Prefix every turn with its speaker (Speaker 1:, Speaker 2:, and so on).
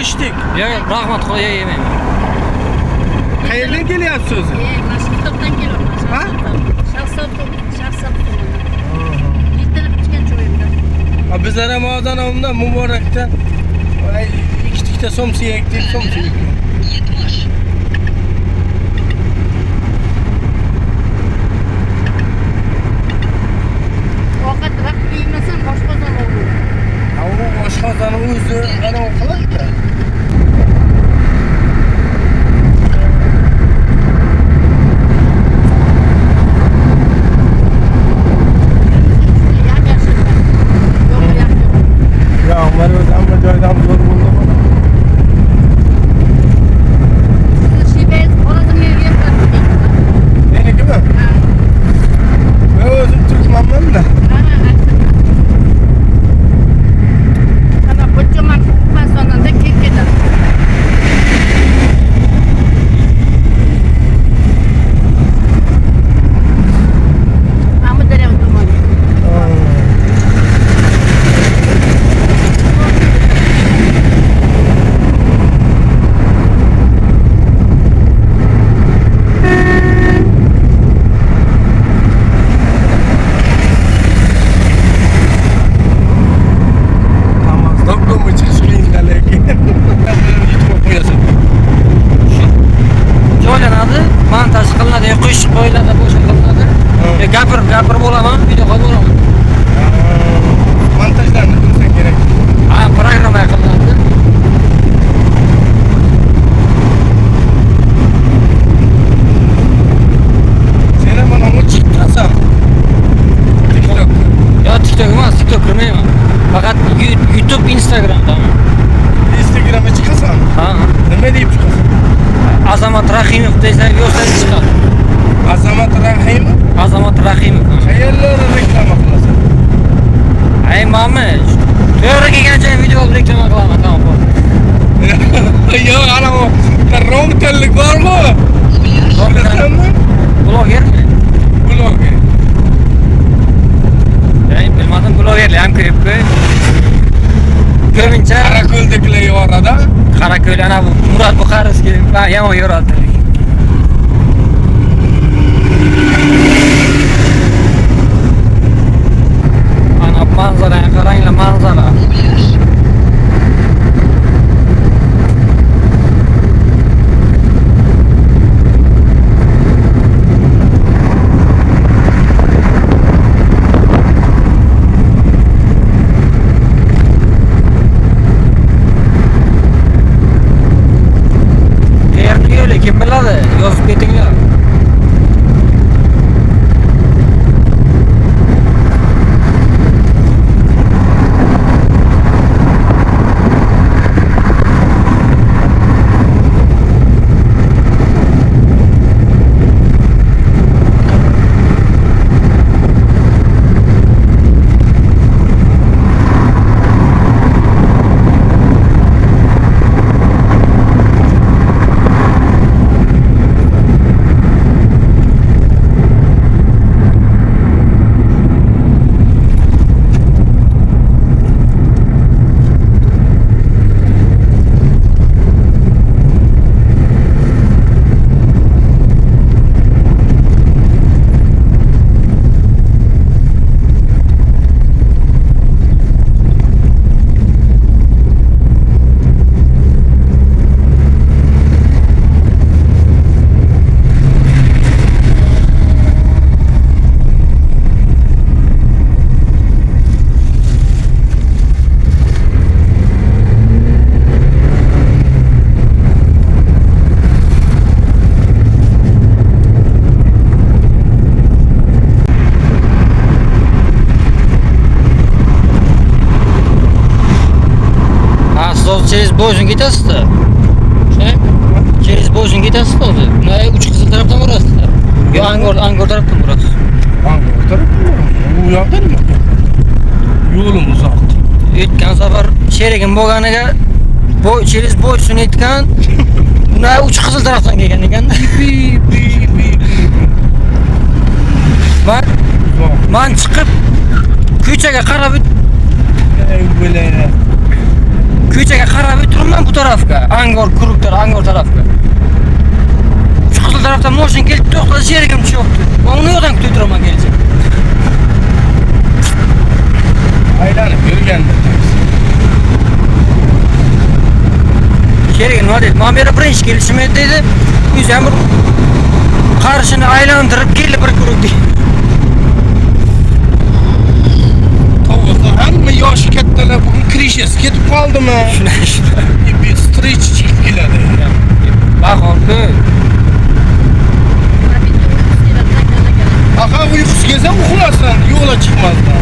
Speaker 1: ichdik.
Speaker 2: Yo'q, rahmat, qo'ya yemayman.
Speaker 1: Qayerdan kelyapsiz o'zi?
Speaker 3: Mashhurtopdan kelyapman.
Speaker 1: Ha?
Speaker 3: Shahsab. Yetilib ichgan joyimda.
Speaker 1: Biz Ramazonda muborakda ikki tikta somsa yeydik, somsa yedik.
Speaker 3: Ovqat vaqtida yemasam oshqozon og'riydi.
Speaker 1: Ha, u oshqozonni o'zi ana qiladi. Mana o'zi hamma joydan zo'r bo'ldi. Menikimi? Men o'zim turkmanman-da.
Speaker 3: Ana qo'chaman masonanda ketadi. Amudaryo tumani.
Speaker 2: Montaj qilinadi, qo'shiq qo'yiladi, boshqa qilinadi. Gapirib olaman, video qo'yib olaman.
Speaker 1: Montajlarni bilsa kerak.
Speaker 2: Ha, programma qilinadi.
Speaker 1: Sen mana uni chiqasan. TikTok.
Speaker 2: Yo, TikTok emas, TikTok kirmayman. Faqat YouTube, Instagramdaman.
Speaker 1: Instagramga chiqasan?
Speaker 2: Ha.
Speaker 1: Nima deb chiqasan?
Speaker 2: Azamat Rahimov desang yo'qsa chiqadi.
Speaker 1: Azamat Rahimov?
Speaker 2: Azamat Rahimov.
Speaker 1: Qayerlarda reklama qilasan?
Speaker 2: Ay, mami. To'g'ri kelgancha video reklama qilaman, tamom.
Speaker 1: Yo'q, ana bu romtellik bormi? Bilasanmi?
Speaker 2: Blogermi?
Speaker 1: Bloger.
Speaker 2: Ay, bilmadim, blogerlar ham kiribdi. Ko'pincha
Speaker 1: Qarako'ldagilar yorada.
Speaker 2: Qarako'l ana bu Murod Buxarovskiy va yomon yoradi. Ana manzarani qaranglar, manzara. Kim biladi? Yozib ketinglar. Через Божин gitasizda. Şey? Через Bojin gitasizda o'zi. Bunday uch qizil tarafdan urasizlar. Yo, Angor tarafdan urasiz.
Speaker 1: Angor tarafdan? Bu yoqdan nima? Yo'lim uzoq.
Speaker 2: O'tgan safar sherigim bo'lganiga через Bojin aytgan. Bunday uch qizil tarafdan kelgan ekanda. Man chiqib ko'chaga qarab ko'chaga qarab o'tiribman bu tarafga. Angor kuruklar, Angor tarafga. Uch qizil tarafdan mashina kelib to'xtadi, sherigim yo'qdi. Men uni yo'qdan kutib o'tiraman kelajak.
Speaker 1: Aylanib yurganda.
Speaker 2: Sherigim nima dedi? "Men beri birinchi kelishim edi" dedi. O'zi ham bir qarshini aylantirib keldi bir kuruk dedi.
Speaker 1: Tovuqlar hamma yoshi kattalar bugun krishasi ketib qoldimi?
Speaker 2: Shuna.
Speaker 1: Bir strich chiqib keladi.
Speaker 2: Bahor ko'p.
Speaker 3: Mana bitta uyqusi keladi, kaza keladi.
Speaker 1: Aqa uyqusi kelsa uxlasan, yo'la chiqmasdan.